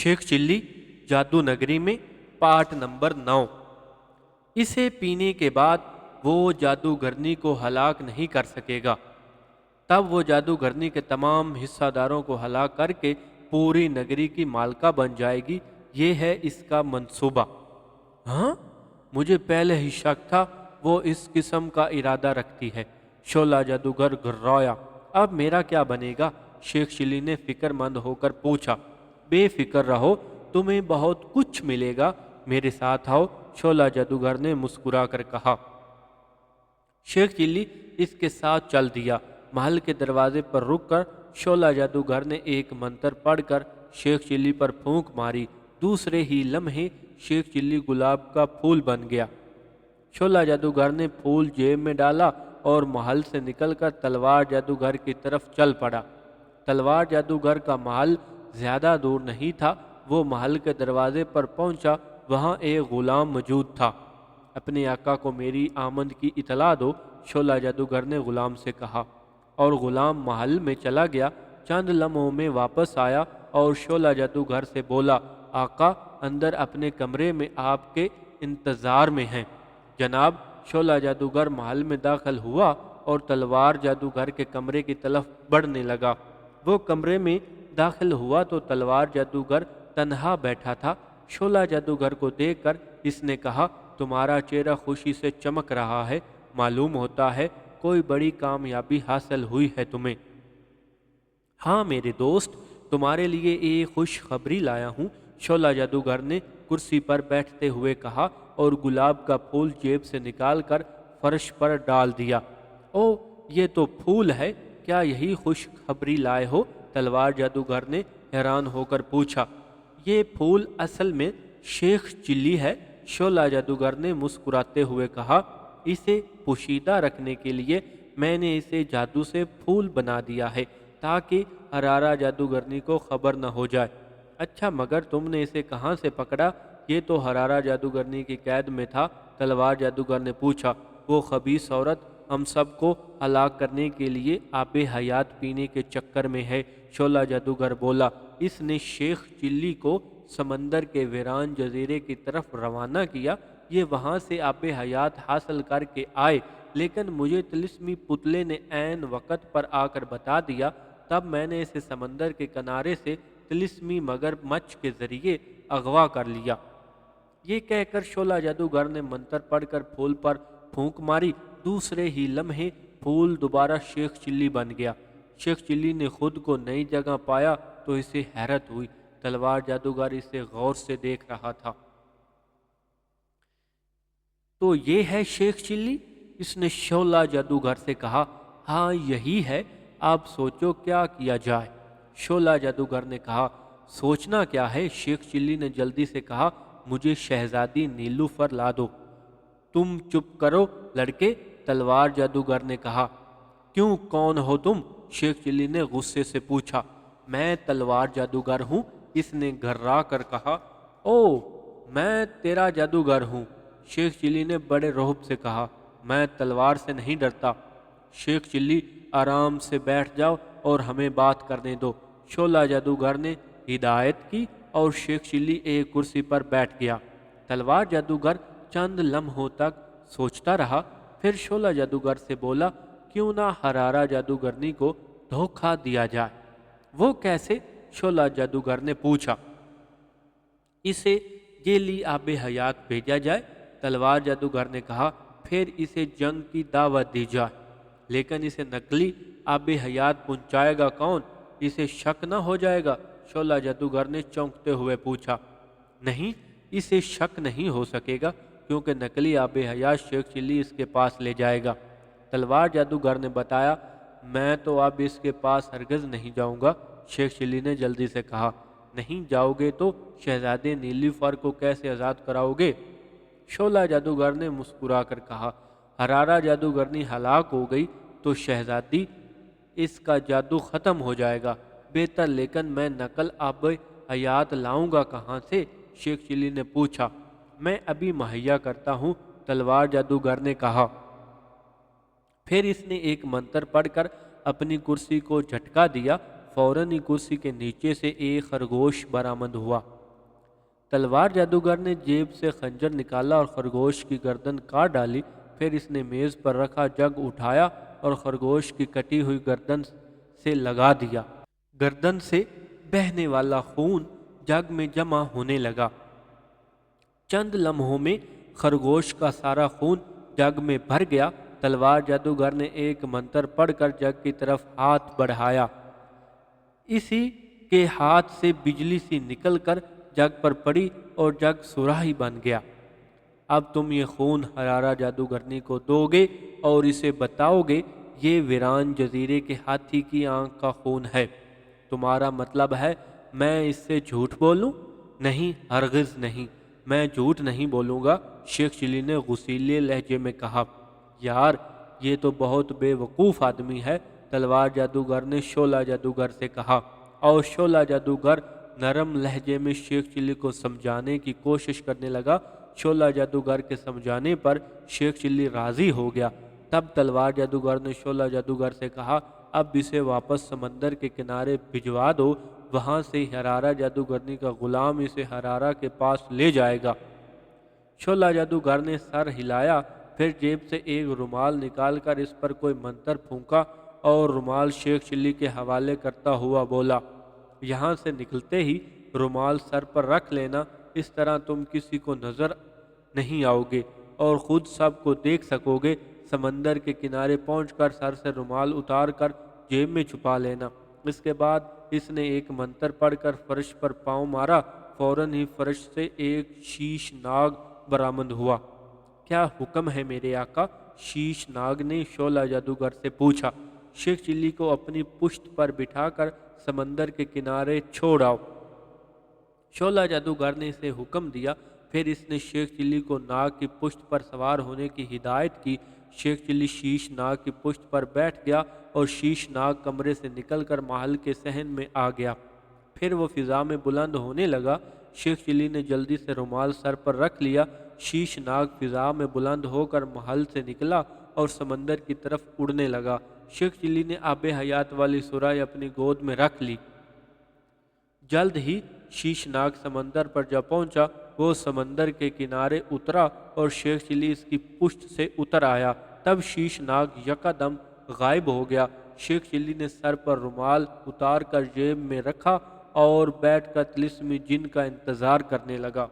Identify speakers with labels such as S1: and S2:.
S1: Sheikh chilli जादू नगरी में पाठ नंबर 9। इसे पीने के बाद वो जादूगरनी को हलाक नहीं कर सकेगा। तब वो जादूगरनी के तमाम हिस्सादारों को हलाक करके पूरी नगरी की मालका बन जाएगी। ये है इसका मंसूबा। हाँ, मुझे पहले ही शक था वो इस किस्म का इरादा रखती है। शोला जादूगर घुर्राया। अब मेरा क्या बनेगा? शेख चिल्ली ने फिक्रमंद होकर पूछा। बेफिक्र रहो, तुम्हें बहुत कुछ मिलेगा। मेरे साथ आओ, शोला जादूगर ने मुस्कुरा कर कहा। शेख चिल्ली इसके साथ चल दिया। महल के दरवाजे पर रुककर शोला जादूगर ने एक मंत्र पढ़कर शेख चिल्ली पर फूंक मारी। दूसरे ही लम्हे शेख चिल्ली गुलाब का फूल बन गया। शोला जादूगर ने फूल जेब में डाला और महल से निकलकर तलवार जादूगर की तरफ चल पड़ा। तलवार जादूगर का महल ज्यादा दूर नहीं था। वो महल के दरवाजे पर पहुंचा। वहां एक गुलाम मौजूद था। अपने आका को मेरी आमद की इतला दो, शोला जादूगर ने गुलाम से कहा, और गुलाम महल में चला गया। चंद लम्हों में वापस आया और शोला जादूगर से बोला, आका अंदर अपने कमरे में आपके इंतजार में हैं। जनाब, शोला जादूगर महल में दाखिल हुआ और तलवार जादूगर के कमरे की तरफ बढ़ने लगा। वो कमरे में दाखिल हुआ तो तलवार जादूगर तन्हा बैठा था। शोला जादूगर को देखकर इसने कहा, तुम्हारा चेहरा खुशी से चमक रहा है। मालूम होता है कोई बड़ी कामयाबी हासिल हुई है तुम्हें। हाँ मेरे दोस्त, तुम्हारे लिए एक खुशखबरी लाया हूँ, शोला जादूगर ने कुर्सी पर बैठते हुए कहा और गुलाब का फूल जेब से निकालकर फर्श पर डाल दिया। ओ, ये तो फूल है, क्या यही खुशखबरी लाए हो? तलवार जादूगर ने हैरान होकर पूछा। ये फूल असल में शेख चिल्ली है, शोला जादूगर ने मुस्कुराते हुए कहा। इसे पोशीदा रखने के लिए मैंने इसे जादू से फूल बना दिया है ताकि हरारा जादूगरनी को खबर न हो जाए। अच्छा, मगर तुमने इसे कहाँ से पकड़ा? ये तो हरारा जादूगरनी की कैद में था, तलवार जादूगर ने पूछा। वो खबीस औरत हम सबको हलाक करने के लिए आबे हयात पीने के चक्कर में है, शोला जादूगर बोला। इसने शेख चिल्ली को समंदर के वीरान जजीरे की तरफ रवाना किया। ये वहाँ से आबे हयात हासिल करके आए, लेकिन मुझे तिलिस्मी पुतले ने ऐन वक़्त पर आकर बता दिया। तब मैंने इसे समंदर के किनारे से तिलिस्मी मगरमच्छ के जरिए अगवा कर लिया। ये कहकर शोला जादूगर ने मंत्र पढ़कर फूल पर फूंक मारी। दूसरे ही लम्हे फूल दोबारा शेख चिल्ली बन गया। शेख चिल्ली ने खुद को नई जगह पाया तो इसे हैरत हुई। तलवार जादूगर इसे गौर से देख रहा था। तो ये है शेख चिल्ली? इसने शोला जादूगर से कहा। हाँ यही है, आप सोचो क्या किया जाए? शोला जादूगर ने कहा। सोचना क्या है? शेख चिल्ली ने जल्दी से कहा, मुझे शहजादी नीलूफर ला दो। तुम चुप करो लड़के, तलवार जादूगर ने कहा। क्यों, कौन हो तुम? शेख चिल्ली ने गुस्से से पूछा। मैं तलवार जादूगर हूँ, इसने घर्रा कर कहा। ओ, मैं तेरा जादूगर हूँ, शेख चिल्ली ने बड़े रोहब से कहा। मैं तलवार से नहीं डरता। शेख चिल्ली, आराम से बैठ जाओ और हमें बात करने दो, शोला जादूगर ने हिदायत की और शेख चिल्ली एक कुर्सी पर बैठ गया। तलवार जादूगर चंद लम्हों तक सोचता रहा, फिर शोला जादूगर से बोला, क्यों ना हरारा जादूगरनी को धोखा दिया जाए? वो कैसे? शोला जादूगर ने पूछा। इसे जेली आबे हयात भेजा जाए, तलवार जादूगर ने कहा। फिर इसे जंग की दावत दी जाए, लेकिन इसे नकली आबे हयात पहुंचाएगा कौन? इसे शक न हो जाएगा? शोला जादूगर ने चौंकते हुए पूछा। नहीं, इसे शक नहीं हो सकेगा, क्योंकि नकली आबे हयात शेख चिल्ली इसके पास ले जाएगा, तलवार जादूगर ने बताया। मैं तो अब इसके पास हरगिज नहीं जाऊंगा, शेख चिल्ली ने जल्दी से कहा। नहीं जाओगे तो शहजादे नीलूफर को कैसे आज़ाद कराओगे? शोला जादूगर ने मुस्कुरा कर कहा। हरारा जादूगरनी हलाक हो गई तो शहजादी इसका जादू ख़त्म हो जाएगा। बेहतर, लेकिन मैं नकल आबे हयात लाऊंगा कहाँ से? शेख चिल्ली ने पूछा। मैं अभी मुहैया करता हूँ, तलवार जादूगर ने कहा। फिर इसने एक मंत्र पढ़कर अपनी कुर्सी को झटका दिया। فوراً ہی کرسی کے نیچے سے ایک خرگوش برآمد ہوا۔ تلوار جادوگر نے جیب سے خنجر نکالا اور خرگوش کی گردن کاٹ ڈالی۔ پھر اس نے میز پر رکھا جگ اٹھایا اور خرگوش کی کٹی ہوئی گردن سے لگا دیا۔ گردن سے بہنے والا خون جگ میں جمع ہونے لگا۔ چند لمحوں میں خرگوش کا سارا خون جگ میں بھر گیا۔ تلوار جادوگر نے ایک منتر پڑھ کر جگ کی طرف ہاتھ بڑھایا۔ اسی کے ہاتھ سے بجلی سی نکل کر جگ پر پڑی اور جگ سراہی بن گیا۔ اب تم یہ خون حرارہ جادوگرنی کو دو گے اور اسے بتاؤ گے یہ ویران جزیرے کے ہاتھی کی آنکھ کا خون ہے۔ تمہارا مطلب ہے میں اس سے جھوٹ بولوں؟ نہیں، ہرگز نہیں، میں جھوٹ نہیں بولوں گا، شیخ چلی نے غصیلے لہجے میں کہا۔ یار، یہ تو بہت بے وقوف آدمی ہے، تلوار جادوگر نے شعلہ جادوگر سے کہا، اور شعلہ جادوگر نرم لہجے میں شیخ چلی کو سمجھانے کی کوشش کرنے لگا۔ شعلہ جادوگر کے سمجھانے پر شیخ چلی راضی ہو گیا۔ تب تلوار جادوگر نے شعلہ جادوگر سے کہا، اب اسے واپس سمندر کے کنارے بھجوا دو، وہاں سے حرارہ جادوگرنی کا غلام اسے حرارہ کے پاس لے جائے گا۔ شعلہ جادوگر نے سر ہلایا، پھر جیب سے ایک رومال نکال کر اس پر کوئی منتر پھونکا اور رومال شیخ چلی کے حوالے کرتا ہوا بولا، یہاں سے نکلتے ہی رومال سر پر رکھ لینا، اس طرح تم کسی کو نظر نہیں آؤ گے اور خود سب کو دیکھ سکو گے۔ سمندر کے کنارے پہنچ کر سر سے رومال اتار کر جیب میں چھپا لینا۔ اس کے بعد اس نے ایک منتر پڑھ کر فرش پر پاؤں مارا، فوراً ہی فرش سے ایک شیش ناگ برآمد ہوا۔ کیا حکم ہے میرے آقا؟ شیش ناگ نے شعلہ جادوگر سے پوچھا۔ شیخ چلی کو اپنی پشت پر بٹھا کر سمندر کے کنارے چھوڑ آؤ، شعلہ جادوگر نے اسے حکم دیا۔ پھر اس نے شیخ چلی کو ناگ کی پشت پر سوار ہونے کی ہدایت کی۔ شیخ چلی شیش ناگ کی پشت پر بیٹھ گیا اور شیش ناگ کمرے سے نکل کر محل کے صحن میں آ گیا۔ پھر وہ فضا میں بلند ہونے لگا۔ شیخ چلی نے جلدی سے رومال سر پر رکھ لیا۔ شیش ناگ فضا میں بلند ہو کر محل سے نکلا اور سمندر کی طرف اڑنے لگا۔ شیخ چلی نے آب حیات والی سراہی اپنی گود میں رکھ لی۔ جلد ہی شیش ناگ سمندر پر جا پہنچا۔ وہ سمندر کے کنارے اترا اور شیخ چلی اس کی پشت سے اتر آیا۔ تب شیش ناگ یکدم غائب ہو گیا۔ شیخ چلی نے سر پر رومال اتار کر جیب میں رکھا اور بیٹھ کر طلسمی جن کا انتظار کرنے لگا۔